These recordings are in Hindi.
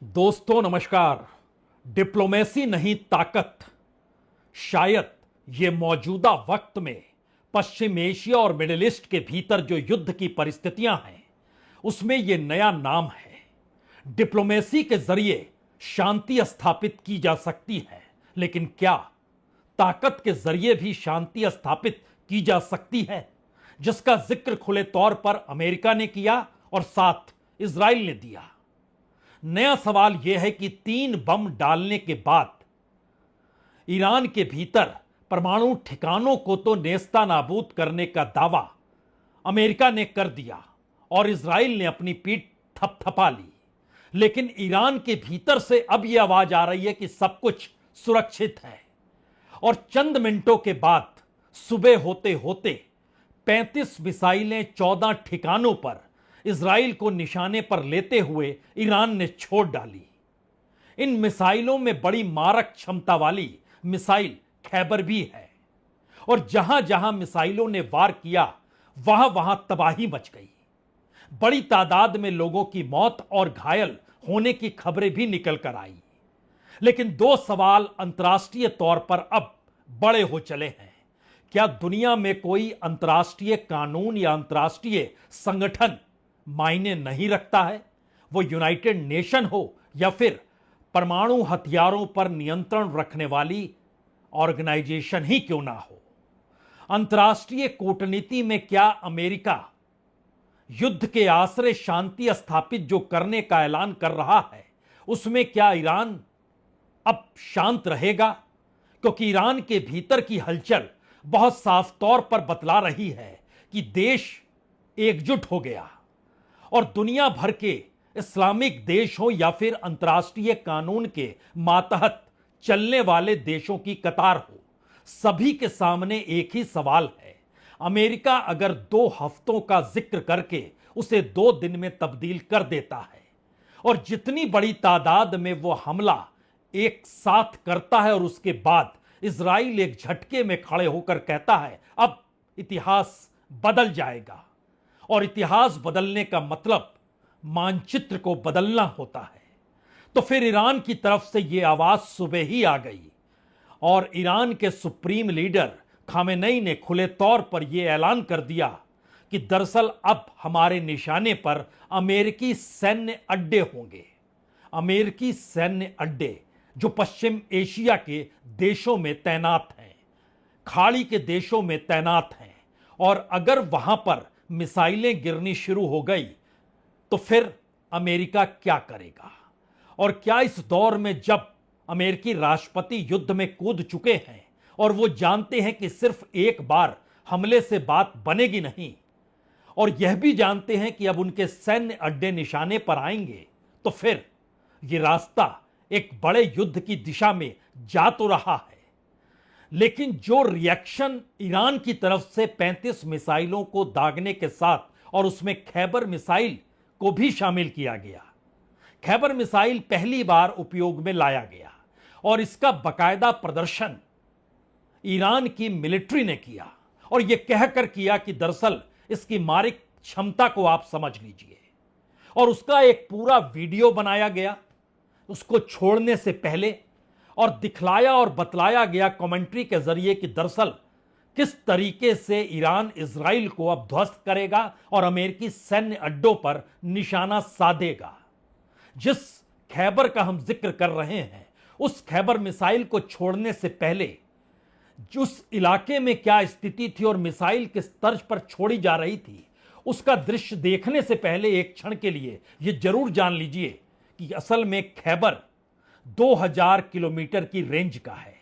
दोस्तों नमस्कार। डिप्लोमेसी नहीं ताकत, शायद ये मौजूदा वक्त में पश्चिम एशिया और मिडिल ईस्ट के भीतर जो युद्ध की परिस्थितियां हैं उसमें ये नया नाम है। डिप्लोमेसी के जरिए शांति स्थापित की जा सकती है, लेकिन क्या ताकत के जरिए भी शांति स्थापित की जा सकती है, जिसका जिक्र खुले तौर पर अमेरिका ने किया और साथ इजराइल ने दिया। नया सवाल यह है कि 3 बम डालने के बाद ईरान के भीतर परमाणु ठिकानों को तो नेस्तनाबूद करने का दावा अमेरिका ने कर दिया और इजराइल ने अपनी पीठ थपथपा ली, लेकिन ईरान के भीतर से अब यह आवाज आ रही है कि सब कुछ सुरक्षित है। और चंद मिनटों के बाद सुबह होते होते 35 मिसाइलें 14 ठिकानों पर इजराइल को निशाने पर लेते हुए ईरान ने छोड़ डाली। इन मिसाइलों में बड़ी मारक क्षमता वाली मिसाइल खैबर भी है और जहां जहां मिसाइलों ने वार किया वहां वहां तबाही मच गई। बड़ी तादाद में लोगों की मौत और घायल होने की खबरें भी निकल कर आई। लेकिन 2 सवाल अंतर्राष्ट्रीय तौर पर अब बड़े हो चले हैं। क्या दुनिया में कोई अंतर्राष्ट्रीय कानून या अंतर्राष्ट्रीय संगठन मायने नहीं रखता है? वो यूनाइटेड नेशन हो या फिर परमाणु हथियारों पर नियंत्रण रखने वाली ऑर्गेनाइजेशन ही क्यों ना हो। अंतर्राष्ट्रीय कूटनीति में क्या अमेरिका युद्ध के आसरे शांति स्थापित जो करने का ऐलान कर रहा है, उसमें क्या ईरान अब शांत रहेगा? क्योंकि ईरान के भीतर की हलचल बहुत साफ तौर पर बतला रही है कि देश एकजुट हो गया और दुनिया भर के इस्लामिक देश हो या फिर अंतर्राष्ट्रीय कानून के मातहत चलने वाले देशों की कतार हो, सभी के सामने एक ही सवाल है। अमेरिका अगर 2 हफ्तों का जिक्र करके उसे 2 दिन में तब्दील कर देता है और जितनी बड़ी तादाद में वो हमला एक साथ करता है और उसके बाद इजराइल एक झटके में खड़े होकर कहता है अब इतिहास बदल जाएगा, और इतिहास बदलने का मतलब मानचित्र को बदलना होता है, तो फिर ईरान की तरफ से यह आवाज सुबह ही आ गई और ईरान के सुप्रीम लीडर खामेनेई ने खुले तौर पर यह ऐलान कर दिया कि दरअसल अब हमारे निशाने पर अमेरिकी सैन्य अड्डे होंगे। अमेरिकी सैन्य अड्डे जो पश्चिम एशिया के देशों में तैनात हैं, खाड़ी के देशों में तैनात हैं, और अगर वहां पर मिसाइलें गिरनी शुरू हो गई तो फिर अमेरिका क्या करेगा? और क्या इस दौर में जब अमेरिकी राष्ट्रपति युद्ध में कूद चुके हैं और वो जानते हैं कि सिर्फ एक बार हमले से बात बनेगी नहीं, और यह भी जानते हैं कि अब उनके सैन्य अड्डे निशाने पर आएंगे, तो फिर ये रास्ता एक बड़े युद्ध की दिशा में जा तो रहा है, लेकिन जो रिएक्शन ईरान की तरफ से 35 मिसाइलों को दागने के साथ और उसमें खैबर मिसाइल को भी शामिल किया गया। खैबर मिसाइल पहली बार उपयोग में लाया गया और इसका बकायदा प्रदर्शन ईरान की मिलिट्री ने किया और यह कहकर किया कि दरअसल इसकी मारक क्षमता को आप समझ लीजिए, और उसका एक पूरा वीडियो बनाया गया उसको छोड़ने से पहले, और दिखलाया और बतलाया गया कमेंट्री के जरिए कि दरअसल किस तरीके से ईरान इजराइल को अब ध्वस्त करेगा और अमेरिकी सैन्य अड्डों पर निशाना साधेगा। जिस खैबर का हम जिक्र कर रहे हैं, उस खैबर मिसाइल को छोड़ने से पहले उस इलाके में क्या स्थिति थी और मिसाइल किस तर्ज पर छोड़ी जा रही थी, उसका दृश्य देखने से पहले एक क्षण के लिए यह जरूर जान लीजिए कि असल में खैबर 2000 किलोमीटर की रेंज का है।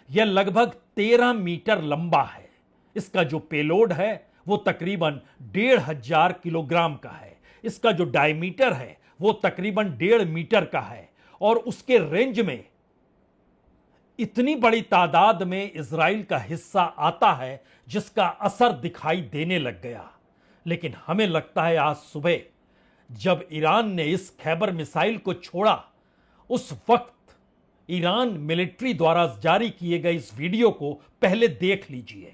यह लगभग 13 मीटर लंबा है। इसका जो पेलोड है वो तकरीबन 1500 किलोग्राम का है। इसका जो डायमीटर है वो तकरीबन 1.5 मीटर का है, और उसके रेंज में इतनी बड़ी तादाद में इजराइल का हिस्सा आता है जिसका असर दिखाई देने लग गया। लेकिन हमें लगता है आज सुबह जब ईरान ने इस खैबर मिसाइल को छोड़ा, उस वक्त ईरान मिलिट्री द्वारा जारी किए गए इस वीडियो को पहले देख लीजिए।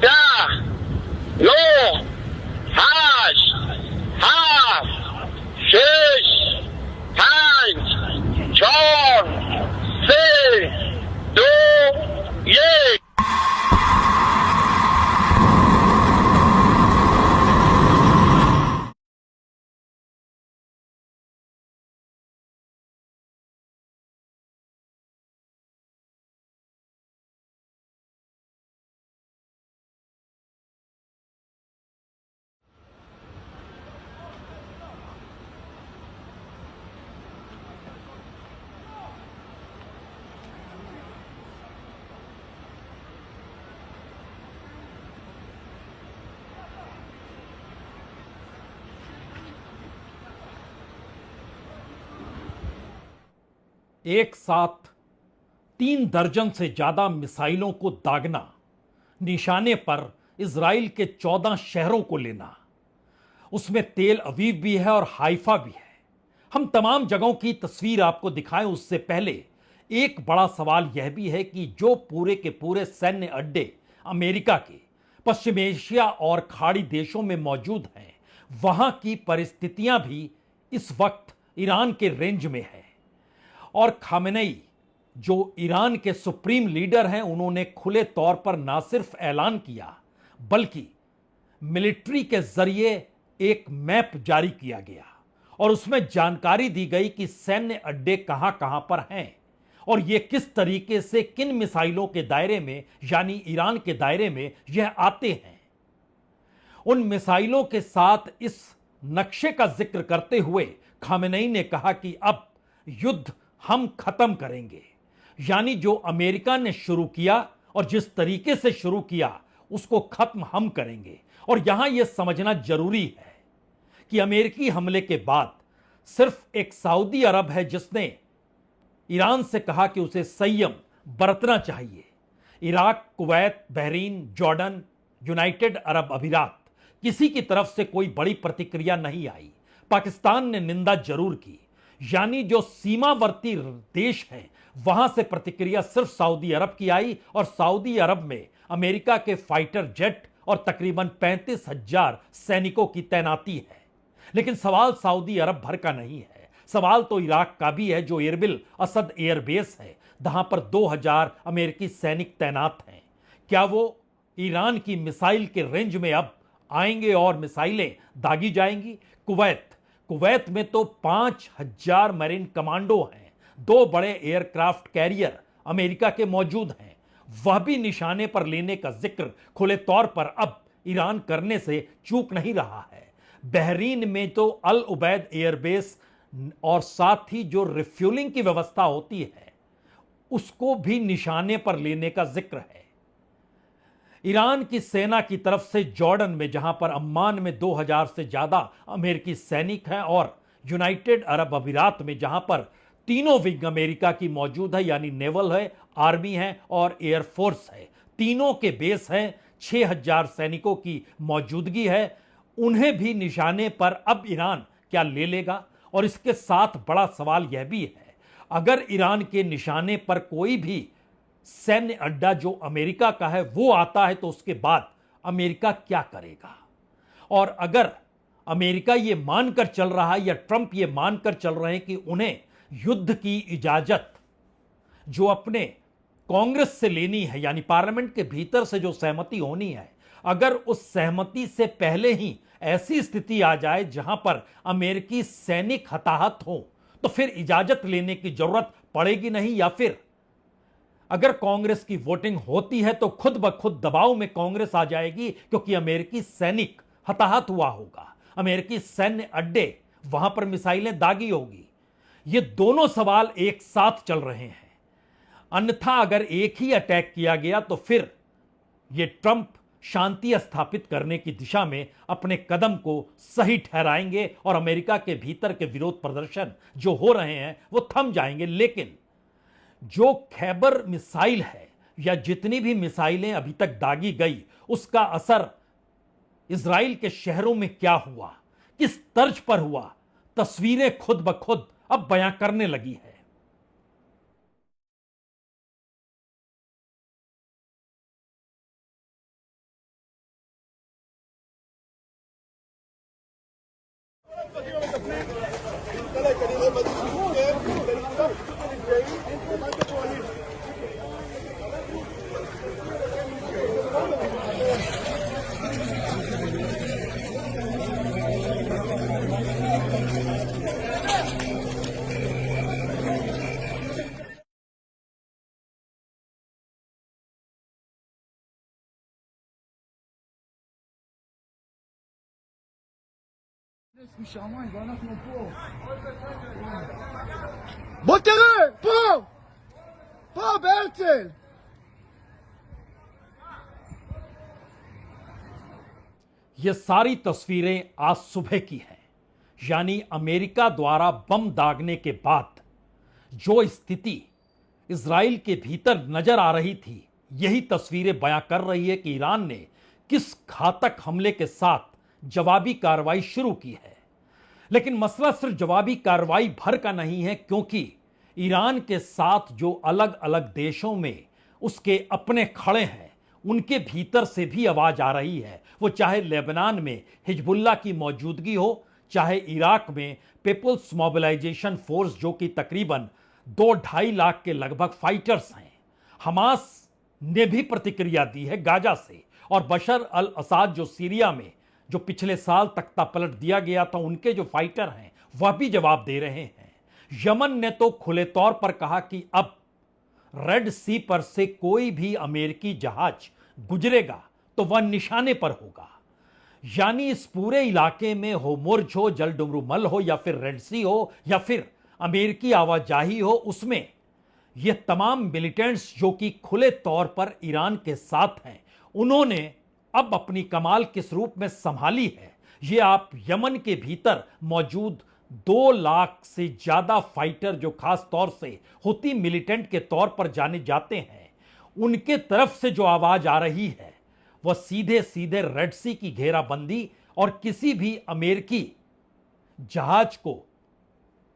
10 9 8 7 6 5 4 3 2 1 एक साथ 3 दर्जन से ज्यादा मिसाइलों को दागना, निशाने पर इजराइल के 14 शहरों को लेना, उसमें तेल अवीव भी है और हाइफा भी है। हम तमाम जगहों की तस्वीर आपको दिखाएं उससे पहले एक बड़ा सवाल यह भी है कि जो पूरे के पूरे सैन्य अड्डे अमेरिका के पश्चिम एशिया और खाड़ी देशों में मौजूद हैं, वहां की परिस्थितियां भी इस वक्त ईरान के रेंज में है। और खामेनेई जो ईरान के सुप्रीम लीडर हैं, उन्होंने खुले तौर पर ना सिर्फ ऐलान किया बल्कि मिलिट्री के जरिए एक मैप जारी किया गया और उसमें जानकारी दी गई कि सैन्य अड्डे कहां कहां पर हैं और ये किस तरीके से किन मिसाइलों के दायरे में यानी ईरान के दायरे में यह आते हैं। उन मिसाइलों के साथ इस नक्शे का जिक्र करते हुए खामेनेई ने कहा कि अब युद्ध हम खत्म करेंगे, यानी जो अमेरिका ने शुरू किया और जिस तरीके से शुरू किया उसको खत्म हम करेंगे। और यहां यह समझना जरूरी है कि अमेरिकी हमले के बाद सिर्फ एक सऊदी अरब है जिसने ईरान से कहा कि उसे संयम बरतना चाहिए। Iraq, Kuwait, Bahrain, Jordan, United Arab अमीरात, किसी की तरफ से कोई बड़ी प्रतिक्रिया नहीं आई। पाकिस्तान ने निंदा जरूर की, यानी जो सीमावर्ती देश हैं वहां से प्रतिक्रिया सिर्फ सऊदी अरब की आई और सऊदी अरब में अमेरिका के फाइटर जेट और तकरीबन 35,000 सैनिकों की तैनाती है। लेकिन सवाल सऊदी अरब भर का नहीं है, सवाल तो इराक का भी है जो इरबिल असद एयरबेस है, जहां पर 2000 अमेरिकी सैनिक तैनात हैं। क्या वो ईरान की मिसाइल के रेंज में अब आएंगे और मिसाइलें दागी जाएंगी? कुवैत में तो 5,000 मरीन कमांडो हैं, 2 बड़े एयरक्राफ्ट कैरियर अमेरिका के मौजूद हैं, वह भी निशाने पर लेने का जिक्र खुले तौर पर अब ईरान करने से चूक नहीं रहा है। बहरीन में तो अल उबैद एयरबेस और साथ ही जो रिफ्यूलिंग की व्यवस्था होती है उसको भी निशाने पर लेने का जिक्र है। ईरान की सेना की तरफ से जॉर्डन में, जहां पर अम्मान में 2000 से ज्यादा अमेरिकी सैनिक हैं, और यूनाइटेड अरब अमीरात में जहां पर तीनों विंग अमेरिका की मौजूद है, यानी नेवल है, आर्मी है और एयरफोर्स है, तीनों के बेस हैं, 6000 सैनिकों की मौजूदगी है, उन्हें भी निशाने पर अब ईरान क्या ले लेगा? और इसके साथ बड़ा सवाल यह भी है, अगर ईरान के निशाने पर कोई भी सैन्य अड्डा जो अमेरिका का है वो आता है तो उसके बाद अमेरिका क्या करेगा? और अगर अमेरिका ये मानकर चल रहा है या ट्रंप ये मानकर चल रहे हैं कि उन्हें युद्ध की इजाजत जो अपने कांग्रेस से लेनी है, यानी पार्लियामेंट के भीतर से जो सहमति होनी है, अगर उस सहमति से पहले ही ऐसी स्थिति आ जाए जहां पर अमेरिकी सैनिक हताहत हो तो फिर इजाजत लेने की जरूरत पड़ेगी नहीं, या फिर अगर कांग्रेस की वोटिंग होती है तो खुद ब खुद दबाव में कांग्रेस आ जाएगी क्योंकि अमेरिकी सैनिक हताहत हुआ होगा, अमेरिकी सैन्य अड्डे वहां पर मिसाइलें दागी होगी। ये दोनों सवाल एक साथ चल रहे हैं। अन्यथा अगर एक ही अटैक किया गया तो फिर यह ट्रंप शांति स्थापित करने की दिशा में अपने कदम को सही ठहराएंगे और अमेरिका के भीतर के विरोध प्रदर्शन जो हो रहे हैं वो थम जाएंगे। लेकिन जो खैबर मिसाइल है या जितनी भी मिसाइलें अभी तक दागी गई, उसका असर इजराइल के शहरों में क्या हुआ, किस तर्ज पर हुआ, तस्वीरें खुद ब खुद अब बयां करने लगी है। בוא תראה, פה בהרצל. ये सारी तस्वीरें आज सुबह की हैं, यानी अमेरिका द्वारा बम दागने के बाद जो स्थिति इजराइल के भीतर नजर आ रही थी, यही तस्वीरें बयां कर रही है कि ईरान ने किस घातक हमले के साथ जवाबी कार्रवाई शुरू की है। लेकिन मसला सिर्फ जवाबी कार्रवाई भर का नहीं है, क्योंकि ईरान के साथ जो अलग अलग देशों में उसके अपने खड़े हैं, उनके भीतर से भी आवाज आ रही है। वो चाहे लेबनान में हिजबुल्लाह की मौजूदगी हो, चाहे इराक में पीपुल्स मोबिलाइजेशन फोर्स, जो कि तकरीबन 2-2.5 लाख के लगभग फाइटर्स हैं। हमास ने भी प्रतिक्रिया दी है गाजा से, और बशर अल असाद जो सीरिया में जो पिछले साल तख्ता पलट दिया गया था, उनके जो फाइटर हैं वह भी जवाब दे रहे हैं। यमन ने तो खुले तौर पर कहा कि अब रेड सी पर से कोई भी अमेरिकी जहाज गुजरेगा तो वह निशाने पर होगा। यानी इस पूरे इलाके में होर्मुज़ हो, जलडुमरूमल हो, या फिर रेड सी हो, या फिर अमेरिकी आवाजाही हो, उसमें ये तमाम मिलिटेंट्स जो कि खुले तौर पर ईरान के साथ हैं, उन्होंने अब अपनी कमाल किस रूप में संभाली है, ये आप यमन के भीतर मौजूद 2 लाख से ज्यादा फाइटर जो खास तौर से हुती मिलिटेंट के तौर पर जाने जाते हैं, उनके तरफ से जो आवाज आ रही है वह सीधे सीधे रेड सी की घेराबंदी और किसी भी अमेरिकी जहाज को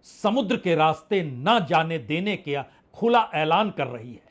समुद्र के रास्ते न जाने देने का खुला ऐलान कर रही है।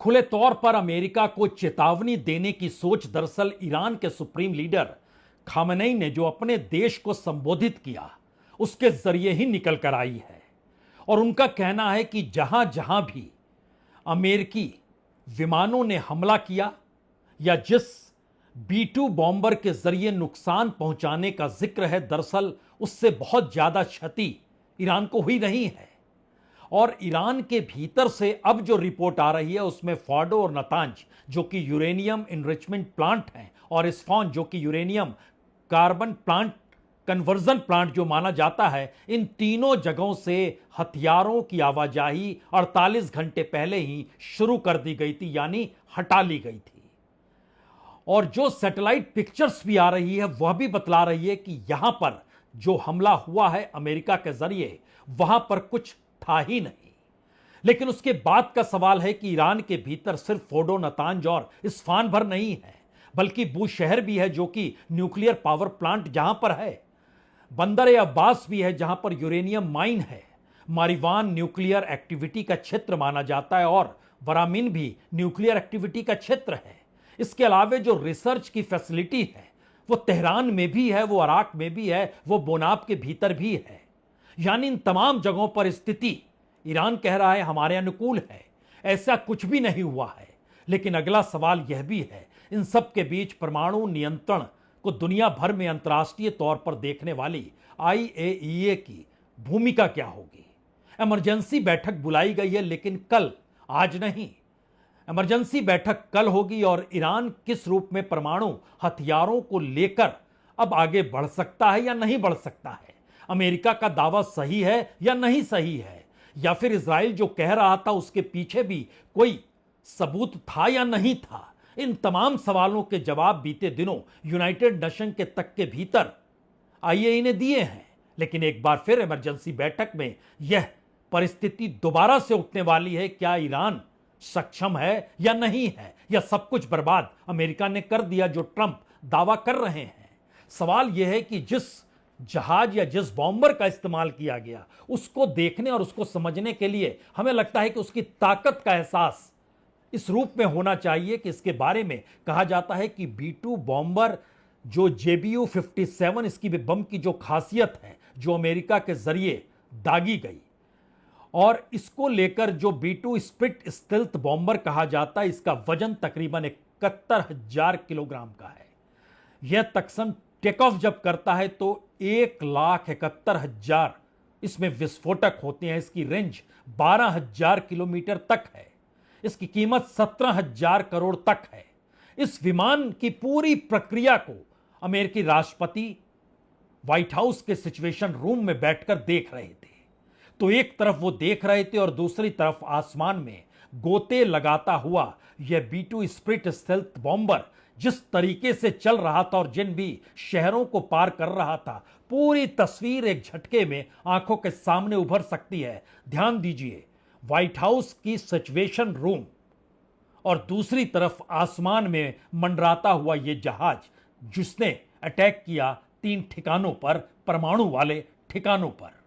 खुले तौर पर अमेरिका को चेतावनी देने की सोच दरअसल ईरान के सुप्रीम लीडर खामेनेई ने जो अपने देश को संबोधित किया, उसके जरिए ही निकल कर आई है। और उनका कहना है कि जहां जहां भी अमेरिकी विमानों ने हमला किया या जिस B-2 बॉम्बर के जरिए नुकसान पहुंचाने का जिक्र है, दरअसल उससे बहुत ज्यादा क्षति ईरान को हुई नहीं है। और ईरान के भीतर से अब जो रिपोर्ट आ रही है उसमें फॉर्डो और नतांज जो कि यूरेनियम इनरिचमेंट प्लांट हैं, और इस्फान जो कि uranium carbon plant conversion plant जो माना जाता है, इन तीनों जगहों से हथियारों की आवाजाही 48 घंटे पहले ही शुरू कर दी गई थी, यानी हटा ली गई थी। और जो सैटेलाइट पिक्चर्स भी आ रही है वह भी बतला रही है कि यहां पर जो हमला हुआ है अमेरिका के जरिए, वहां पर कुछ था ही नहीं। लेकिन उसके बाद का सवाल है कि ईरान के भीतर सिर्फ फोर्डो, नतांज और इस्फान भर नहीं है, बल्कि बूशहर भी है जो कि न्यूक्लियर पावर प्लांट जहां पर है, बंदर अब्बास भी है जहां पर यूरेनियम माइन है, मारिवान न्यूक्लियर एक्टिविटी का क्षेत्र माना जाता है, और बरामिन भी न्यूक्लियर एक्टिविटी का क्षेत्र है। इसके अलावा जो रिसर्च की फैसिलिटी है वो तेहरान में भी है, वो अराक में भी है, वो बोनाब के भीतर भी है। यानी इन तमाम जगहों पर स्थिति ईरान कह रहा है हमारे अनुकूल है, ऐसा कुछ भी नहीं हुआ है। लेकिन अगला सवाल यह भी है, इन सब के बीच परमाणु नियंत्रण को दुनिया भर में अंतर्राष्ट्रीय तौर पर देखने वाली IAEA की भूमिका क्या होगी। इमरजेंसी बैठक बुलाई गई है, लेकिन कल, आज नहीं। इमरजेंसी बैठक कल होगी और ईरान किस रूप में परमाणु हथियारों को लेकर अब आगे बढ़ सकता है या नहीं बढ़ सकता है, अमेरिका का दावा सही है या नहीं सही है, या फिर इजराइल जो कह रहा था उसके पीछे भी कोई सबूत था या नहीं था। इन तमाम सवालों के जवाब बीते दिनों यूनाइटेड नेशन के तक के भीतर IAEA ने दिए हैं। लेकिन एक बार फिर इमरजेंसी बैठक में यह परिस्थिति दोबारा से उठने वाली है। क्या ईरान सक्षम है या नहीं है, या सब कुछ बर्बाद अमेरिका ने कर दिया जो ट्रंप दावा कर रहे हैं? सवाल यह है कि जिस जहाज या जिस बॉम्बर का इस्तेमाल किया गया, उसको देखने और उसको समझने के लिए हमें लगता है कि उसकी ताकत का एहसास इस रूप में होना चाहिए कि इसके बारे में कहा जाता है कि B-2 बॉम्बर जो JBU-57, इसकी भी बम की जो खासियत है जो अमेरिका के जरिए दागी गई, और इसको लेकर जो B-2 स्पिट स्टेल्थ बॉम्बर कहा जाता है, इसका वजन तकरीबन 71,000 किलोग्राम का है। यह तकसन टेक ऑफ जब करता है तो 1,71,000 इसमें विस्फोटक होते हैं। इसकी रेंज 12,000 किलोमीटर तक है। इसकी कीमत 17,000 करोड़ तक है। इस विमान की पूरी प्रक्रिया को अमेरिकी राष्ट्रपति व्हाइट हाउस के सिचुएशन रूम में बैठकर देख रहे थे। तो एक तरफ वो देख रहे थे और दूसरी तरफ आसमान में गोते लगाता हुआ यह B-2 स्पिट स्टेल्थ बॉम्बर जिस तरीके से चल रहा था और जिन भी शहरों को पार कर रहा था, पूरी तस्वीर एक झटके में आंखों के सामने उभर सकती है। ध्यान दीजिए, व्हाइट हाउस की सिचुएशन रूम और दूसरी तरफ आसमान में मंडराता हुआ यह जहाज जिसने अटैक किया 3 ठिकानों पर, परमाणु वाले ठिकानों पर।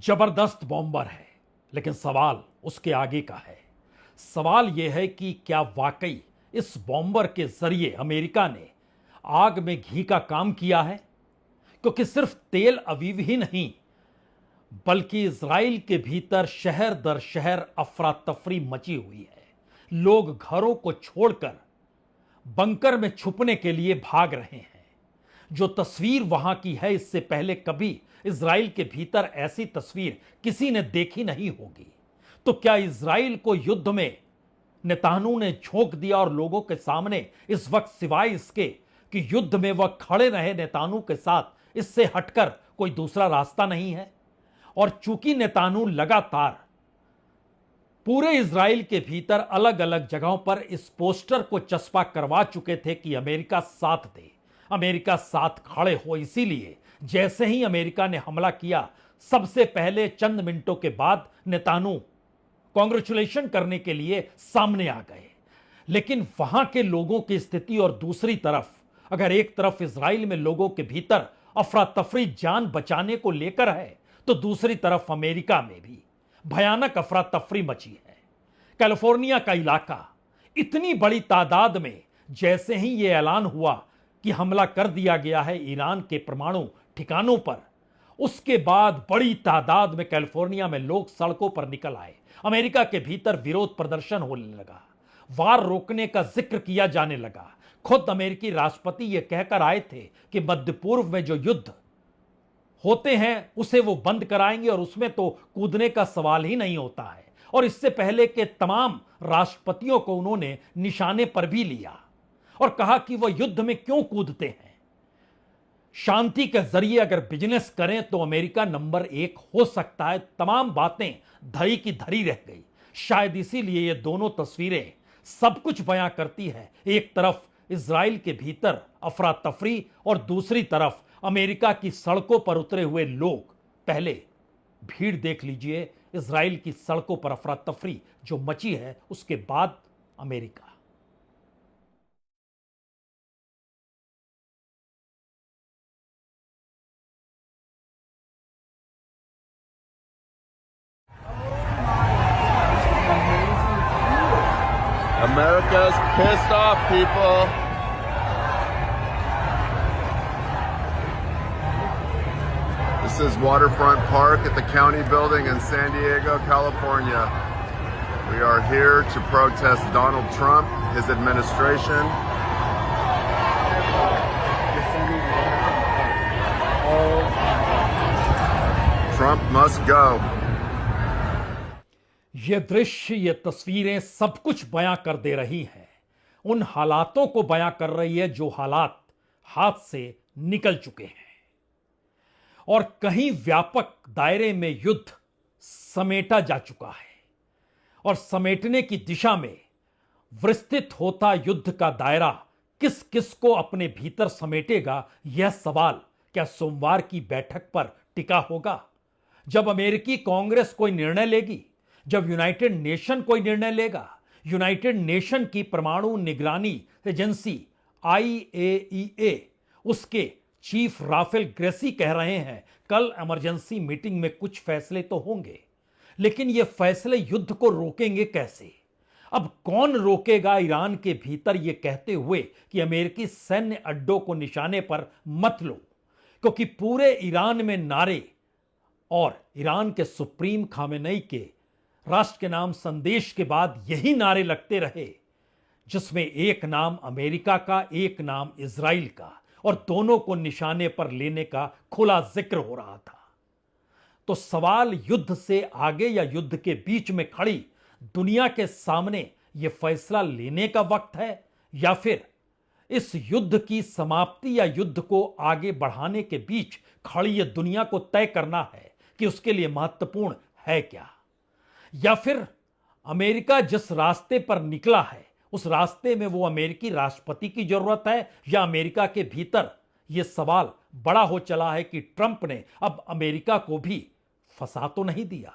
जबरदस्त बॉम्बर है, लेकिन सवाल उसके आगे का है। सवाल यह है कि क्या वाकई इस बॉम्बर के जरिए अमेरिका ने आग में घी का काम किया है? क्योंकि सिर्फ तेल अवीव ही नहीं, बल्कि इजराइल के भीतर शहर दर शहर अफरा तफरी मची हुई है। लोग घरों को छोड़कर बंकर में छुपने के लिए भाग रहे हैं। जो तस्वीर वहां की है, इससे पहले कभी इजराइल के भीतर ऐसी तस्वीर किसी ने देखी नहीं होगी। तो क्या इजराइल को युद्ध में नेतान्याहू ने झोंक दिया और लोगों के सामने इस वक्त सिवाय इसके कि युद्ध में वह खड़े रहे नेतान्याहू के साथ, इससे हटकर कोई दूसरा रास्ता नहीं है? और चूंकि नेतान्याहू लगातार पूरे इजराइल के भीतर अलग अलग जगहों पर इस पोस्टर को चस्पा करवा चुके थे कि अमेरिका साथ दे, अमेरिका साथ खड़े हो, इसीलिए जैसे ही अमेरिका ने हमला किया, सबसे पहले चंद मिनटों के बाद नेतान्याहू कांग्रेचुलेशन करने के लिए सामने आ गए। लेकिन वहां के लोगों की स्थिति और दूसरी तरफ, अगर एक तरफ इजराइल में लोगों के भीतर अफरा तफरी जान बचाने को लेकर है, तो दूसरी तरफ अमेरिका में भी भयानक अफरा तफरी मची है। कैलिफोर्निया का इलाका इतनी बड़ी तादाद में, जैसे ही यह ऐलान हुआ कि हमला कर दिया गया है ईरान के परमाणु ठिकानों पर, उसके बाद बड़ी तादाद में कैलिफोर्निया में लोग सड़कों पर निकल आए। अमेरिका के भीतर विरोध प्रदर्शन होने लगा, वार रोकने का जिक्र किया जाने लगा। खुद अमेरिकी राष्ट्रपति यह कहकर आए थे कि मध्य पूर्व में जो युद्ध होते हैं उसे वो बंद कराएंगे और उसमें तो कूदने का सवाल ही नहीं होता है। और इससे पहले के तमाम राष्ट्रपतियों को उन्होंने निशाने पर भी लिया और कहा कि वह युद्ध में क्यों कूदते हैं। शांति के जरिए अगर बिजनेस करें तो अमेरिका नंबर 1 हो सकता है। तमाम बातें धरी की धरी रह गई। शायद इसीलिए ये दोनों तस्वीरें सब कुछ बयां करती है। एक तरफ इजराइल के भीतर अफरा तफरी और दूसरी तरफ अमेरिका की सड़कों पर उतरे हुए लोग। पहले भीड़ देख लीजिए, इजराइल की सड़कों पर अफरा तफरी जो मची है, उसके बाद America. America's pissed off, people. This is Waterfront Park at the county building in San Diego, California. We are here to protest Donald Trump, his administration. Trump must go. ये दृश्य, ये तस्वीरें सब कुछ बयां कर दे रही हैं। उन हालातों को बयां कर रही है जो हालात हाथ से निकल चुके हैं और कहीं व्यापक दायरे में युद्ध समेटा जा चुका है। और समेटने की दिशा में विस्तृत होता युद्ध का दायरा किस किस को अपने भीतर समेटेगा, यह सवाल क्या सोमवार की बैठक पर टिका होगा? जब अमेरिकी कांग्रेस कोई निर्णय लेगी, जब यूनाइटेड नेशन कोई निर्णय लेगा। यूनाइटेड नेशन की परमाणु निगरानी एजेंसी IAEA, उसके चीफ राफेल ग्रेसी कह रहे हैं कल इमरजेंसी मीटिंग में कुछ फैसले तो होंगे, लेकिन ये फैसले युद्ध को रोकेंगे कैसे? अब कौन रोकेगा ईरान के भीतर ये कहते हुए कि अमेरिकी सैन्य अड्डों को निशाने पर मत लो? क्योंकि पूरे ईरान में नारे और ईरान के सुप्रीम खामेनेई के राष्ट्र के नाम संदेश के बाद यही नारे लगते रहे, जिसमें एक नाम अमेरिका का, एक नाम इजराइल का, और दोनों को निशाने पर लेने का खुला जिक्र हो रहा था। तो सवाल युद्ध से आगे या युद्ध के बीच में खड़ी दुनिया के सामने यह फैसला लेने का वक्त है, या फिर इस युद्ध की समाप्ति या युद्ध को आगे बढ़ाने के बीच खड़ी यह दुनिया को तय करना है कि उसके लिए महत्वपूर्ण है क्या? या फिर अमेरिका जिस रास्ते पर निकला है उस रास्ते में वो अमेरिकी राष्ट्रपति की जरूरत है, या अमेरिका के भीतर यह सवाल बड़ा हो चला है कि ट्रंप ने अब अमेरिका को भी फंसा तो नहीं दिया?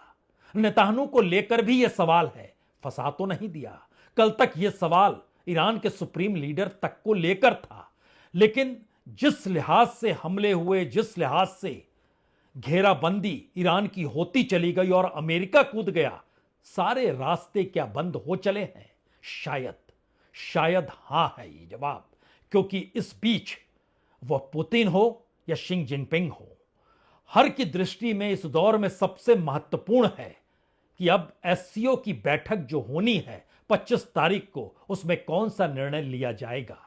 नेतान्याहू को लेकर भी यह सवाल है, फंसा तो नहीं दिया? कल तक यह सवाल ईरान के सुप्रीम लीडर तक को लेकर था, लेकिन जिस लिहाज से हमले हुए, जिस लिहाज से घेराबंदी ईरान की होती चली गई और अमेरिका कूद गया, सारे रास्ते क्या बंद हो चले हैं? शायद हां है ये जवाब, क्योंकि इस बीच वह पुतिन हो या शी जिनपिंग हो, हर की दृष्टि में इस दौर में सबसे महत्वपूर्ण है कि अब SCO की बैठक जो होनी है 25 तारीख को, उसमें कौन सा निर्णय लिया जाएगा।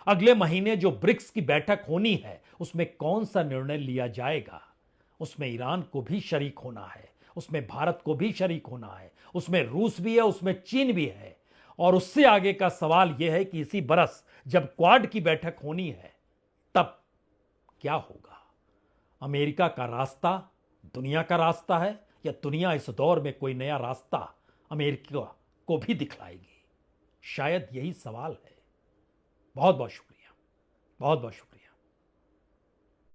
अगले महीने जो ब्रिक्स की बैठक होनी है उसमें कौन सा निर्णय लिया जाएगा। उसमें ईरान को भी शरीक होना है, उसमें भारत को भी शरीक होना है, उसमें रूस भी है, उसमें चीन भी है। और उससे आगे का सवाल यह है कि इसी बरस जब क्वाड की बैठक होनी है तब क्या होगा? अमेरिका का रास्ता दुनिया का रास्ता है, या दुनिया इस दौर में कोई नया रास्ता अमेरिका को भी दिखलाएगी? शायद यही सवाल है। बहुत बहुत शुक्रिया, बहुत बहुत शुक्रिया।